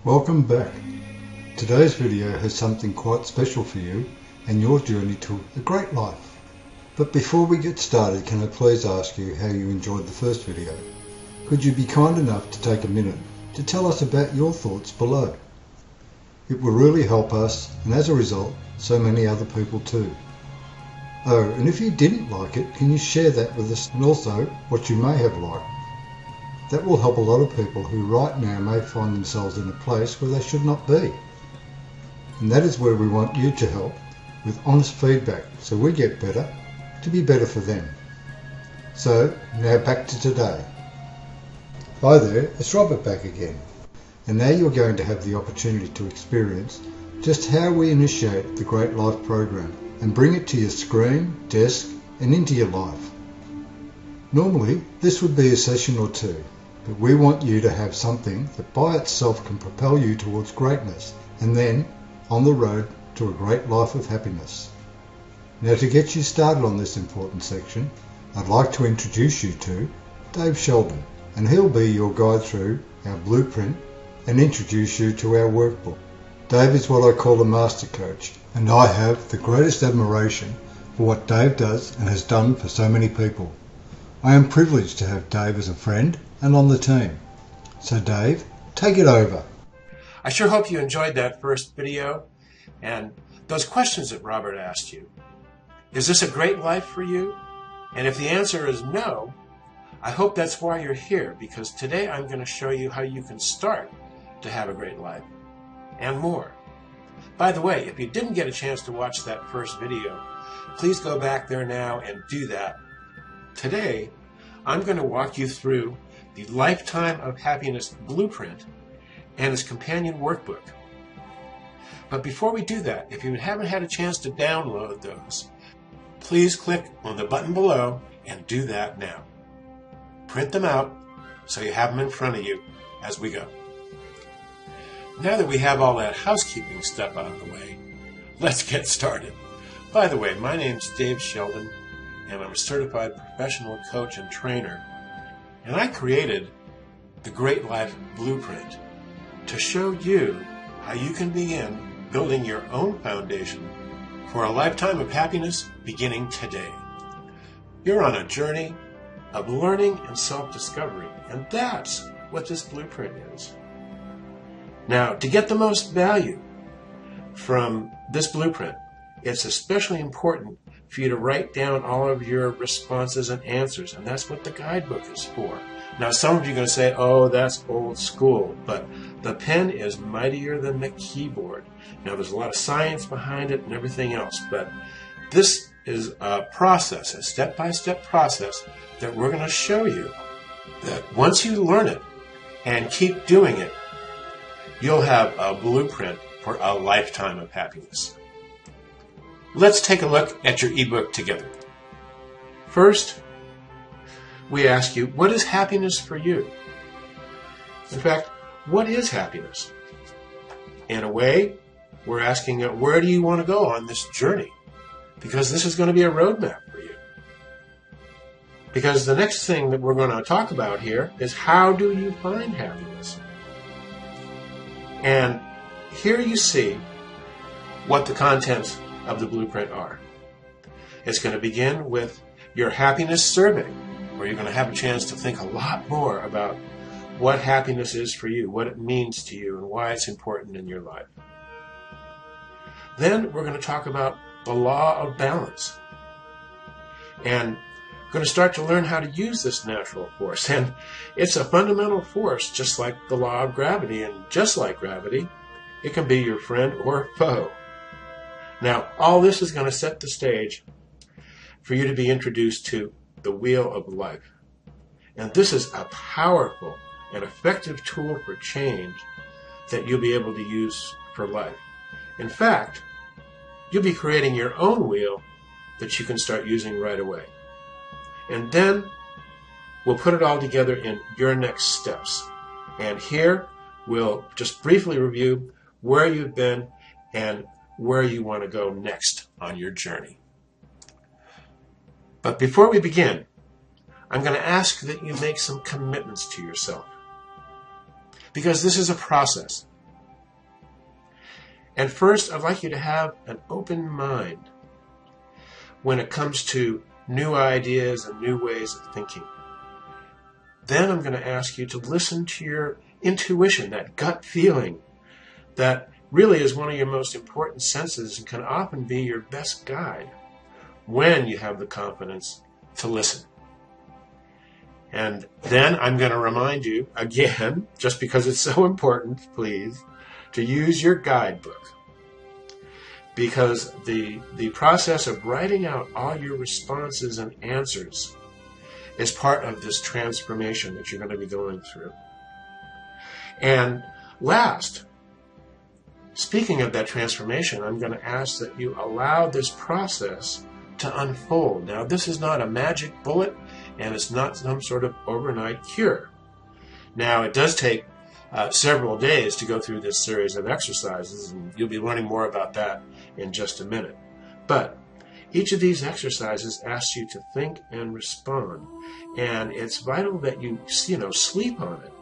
Welcome back. Today's video has something quite special for you and your journey to a great life. But before we get started, can I please ask you how you enjoyed the first video? Could you be kind enough to take a minute to tell us about your thoughts below? It will really help us, and as a result, so many other people too. Oh, and if you didn't like it, can you share that with us, and also what you may have liked? That will help a lot of people who right now may find themselves in a place where they should not be. And that is where we want you to help with honest feedback so we get better to be better for them. So now back to today. Hi there, it's Robert back again. And now you're going to have the opportunity to experience just how we initiate the Great Life program and bring it to your screen, desk and into your life. Normally this would be a session or two, but we want you to have something that by itself can propel you towards greatness and then on the road to a great life of happiness. Now, to get you started on this important section, I'd like to introduce you to Dave Sheldon, and he'll be your guide through our blueprint and introduce you to our workbook. Dave is what I call a master coach, and I have the greatest admiration for what Dave does and has done for so many people. I am privileged to have Dave as a friend and on the team. So Dave, take it over. I sure hope you enjoyed that first video and those questions that Robert asked you. Is this a great life for you? And if the answer is no, I hope that's why you're here, because today I'm going to show you how you can start to have a great life and more. By the way, if you didn't get a chance to watch that first video, please go back there now and do that. Today, I'm going to walk you through the Lifetime of Happiness Blueprint and its companion workbook. But before we do that, if you haven't had a chance to download those, please click on the button below and do that now. Print them out so you have them in front of you as we go. Now that we have all that housekeeping stuff out of the way, let's get started. By the way, my name's Dave Sheldon, and I'm a certified professional coach and trainer. And I created the Great Life Blueprint to show you how you can begin building your own foundation for a lifetime of happiness beginning today. You're on a journey of learning and self-discovery, and that's what this blueprint is. Now, to get the most value from this blueprint, it's especially important for you to write down all of your responses and answers, and that's what the guidebook is for. Now, some of you are going to say, oh, that's old school, but the pen is mightier than the keyboard. Now, there's a lot of science behind it and everything else, but this is a process, a step-by-step process that we're going to show you that once you learn it and keep doing it, you'll have a blueprint for a lifetime of happiness. Let's take a look at your ebook together. First, we ask you, what is happiness for you? In fact, what is happiness? In a way, we're asking, where do you want to go on this journey? Because this is going to be a roadmap for you. Because the next thing that we're going to talk about here is, how do you find happiness? And here you see what the contents of the blueprint are. It's going to begin with your happiness survey, where you're going to have a chance to think a lot more about what happiness is for you, what it means to you, and why it's important in your life. Then we're going to talk about the law of balance, and we're going to start to learn how to use this natural force. And it's a fundamental force, just like the law of gravity, and just like gravity, it can be your friend or foe. Now, all this is going to set the stage for you to be introduced to the wheel of life. And this is a powerful and effective tool for change that you'll be able to use for life. In fact, you'll be creating your own wheel that you can start using right away. And then we'll put it all together in your next steps. And here we'll just briefly review where you've been and where you want to go next on your journey. But before we begin, I'm going to ask that you make some commitments to yourself. Because this is a process. And first, I'd like you to have an open mind when it comes to new ideas and new ways of thinking. Then I'm going to ask you to listen to your intuition, that gut feeling that really is one of your most important senses and can often be your best guide when you have the confidence to listen. And then I'm going to remind you again, just because it's so important, please, to use your guidebook. Because the process of writing out all your responses and answers is part of this transformation that you're going to be going through. And last, speaking of that transformation, I'm going to ask that you allow this process to unfold. Now, this is not a magic bullet, and it's not some sort of overnight cure. Now, it does take several days to go through this series of exercises, and you'll be learning more about that in just a minute. But each of these exercises asks you to think and respond, and it's vital that you sleep on it.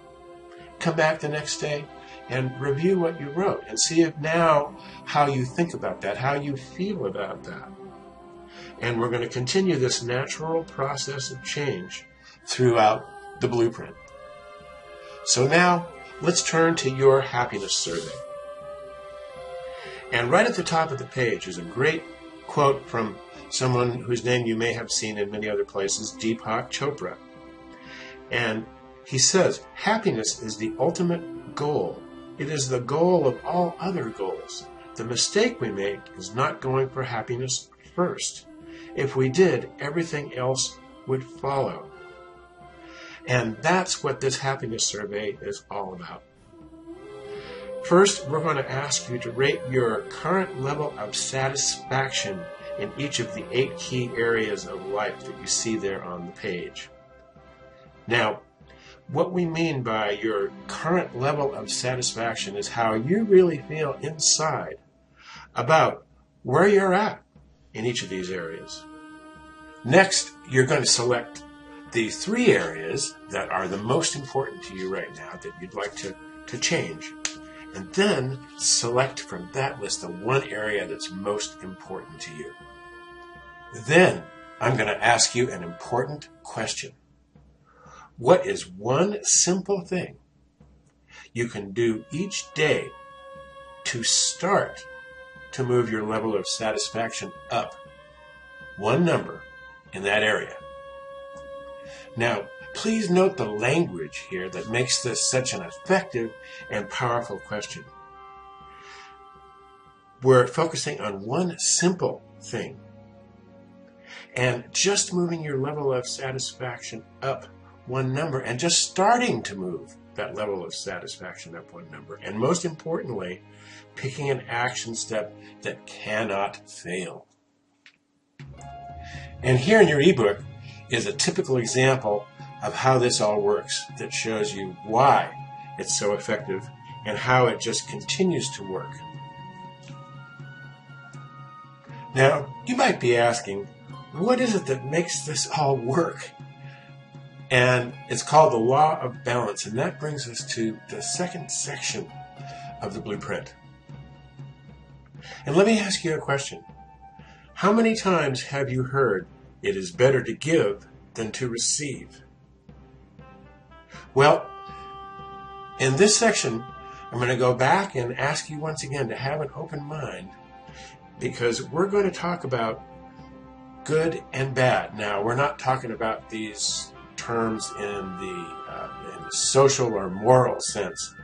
Come back the next day and review what you wrote and see if now how you think about that, how you feel about that. And we're going to continue this natural process of change throughout the blueprint. So now, let's turn to your happiness survey. And right at the top of the page is a great quote from someone whose name you may have seen in many other places, Deepak Chopra. And he says, happiness is the ultimate goal. It is the goal of all other goals. The mistake we make is not going for happiness first. If we did, everything else would follow. And that's what this happiness survey is all about. First, we're going to ask you to rate your current level of satisfaction in each of the 8 key areas of life that you see there on the page. Now, what we mean by your current level of satisfaction is how you really feel inside about where you're at in each of these areas. Next, you're going to select the 3 areas that are the most important to you right now that you'd like to change. And then select from that list the 1 area that's most important to you. Then I'm going to ask you an important question. What is one simple thing you can do each day to start to move your level of satisfaction up 1 number in that area? Now, please note the language here that makes this such an effective and powerful question. We're focusing on 1 simple thing and just moving your level of satisfaction up 1 number and just starting to move that level of satisfaction up 1 number. And most importantly, picking an action step that cannot fail. And here in your ebook is a typical example of how this all works that shows you why it's so effective and how it just continues to work. Now, you might be asking, what is it that makes this all work? And it's called the law of balance, and that brings us to the 2nd section of the blueprint. And let me ask you a question. How many times have you heard it is better to give than to receive? Well, in this section, I'm going to go back and ask you once again to have an open mind, because we're going to talk about good and bad. Now, we're not talking about these terms in the social or moral sense.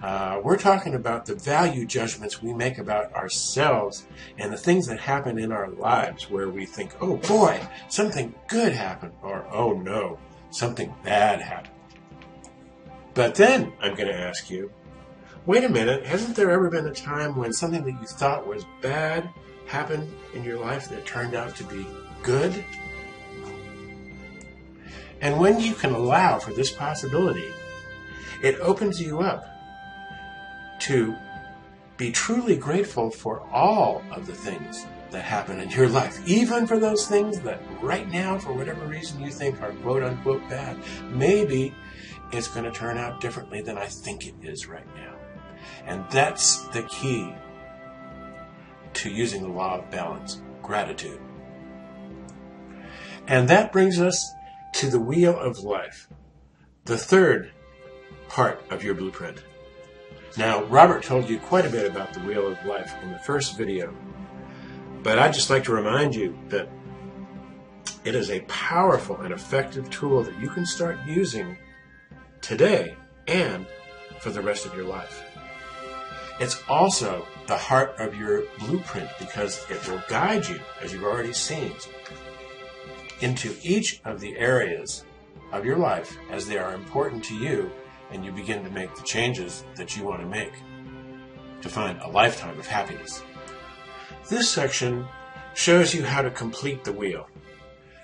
We're talking about the value judgments we make about ourselves and the things that happen in our lives where we think, oh boy, something good happened, or oh no, something bad happened. But then I'm going to ask you, wait a minute, hasn't there ever been a time when something that you thought was bad happened in your life that turned out to be good? And when you can allow for this possibility, it opens you up to be truly grateful for all of the things that happen in your life, even for those things that right now, for whatever reason, you think are quote-unquote bad. Maybe it's going to turn out differently than I think it is right now. And that's the key to using the law of balance, gratitude. And that brings us to the wheel of life, the third part of your blueprint. Now, Robert told you quite a bit about the wheel of life in the first video, but I'd just like to remind you that it is a powerful and effective tool that you can start using today and for the rest of your life. It's also the heart of your blueprint because it will guide you, as you've already seen, into each of the areas of your life as they are important to you, and you begin to make the changes that you want to make to find a lifetime of happiness. This section shows you how to complete the wheel.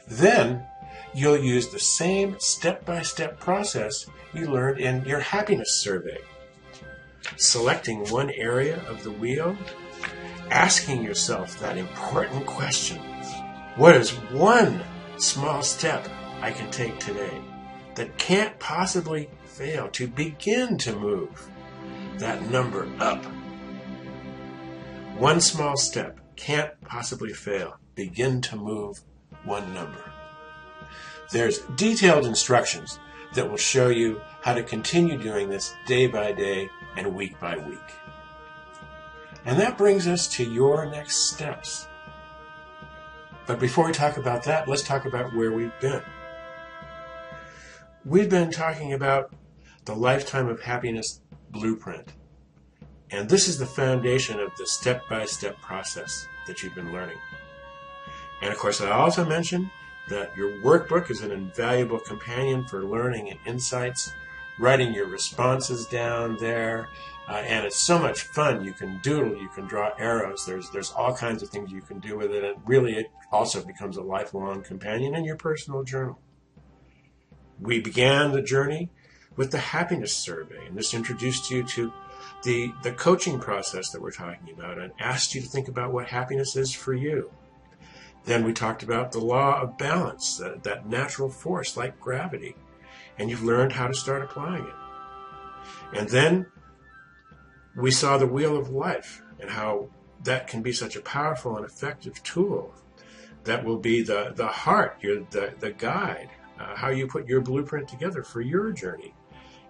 Then you'll use the same step-by-step process you learned in your happiness survey. Selecting one area of the wheel, asking yourself that important question: what is one small step I can take today that can't possibly fail to begin to move that number up? One small step can't possibly fail. Begin to move one number. There's detailed instructions that will show you how to continue doing this day by day and week by week. And that brings us to your next steps. But before we talk about that, let's talk about where we've been. We've been talking about the Lifetime of Happiness Blueprint. And this is the foundation of the step-by-step process that you've been learning. And of course, I also mentioned that your workbook is an invaluable companion for learning and insights, writing your responses down there, and it's so much fun. You can doodle, you can draw arrows, there's all kinds of things you can do with it, and really it also becomes a lifelong companion in your personal journal. We began the journey with the happiness survey, and this introduced you to the coaching process that we're talking about and asked you to think about what happiness is for you. Then we talked about the law of balance, that natural force like gravity, and you've learned how to start applying it. And then we saw the wheel of life and how that can be such a powerful and effective tool that will be the heart, the guide, how you put your blueprint together for your journey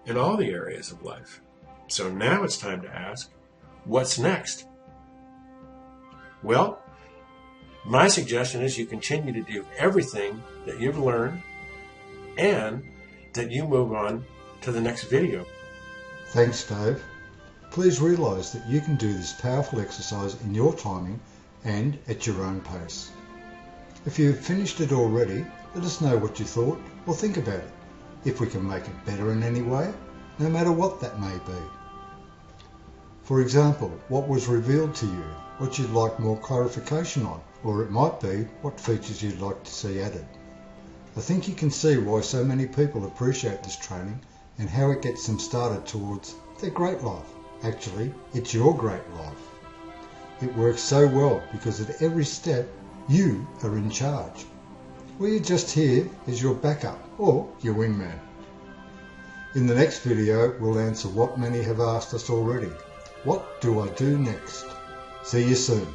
in all the areas of life. So now it's time to ask, what's next? Well, my suggestion is you continue to do everything that you've learned and that you move on to the next video. Thanks, Dave. Please realise that you can do this powerful exercise in your timing and at your own pace. If you've finished it already, let us know what you thought or think about it. If we can make it better in any way, no matter what that may be. For example, what was revealed to you, what you'd like more clarification on, or it might be what features you'd like to see added. I think you can see why so many people appreciate this training and how it gets them started towards their great life. Actually, it's your great life. It works so well because at every step, you are in charge. We're just here as your backup or your wingman. In the next video, we'll answer what many have asked us already. What do I do next? See you soon.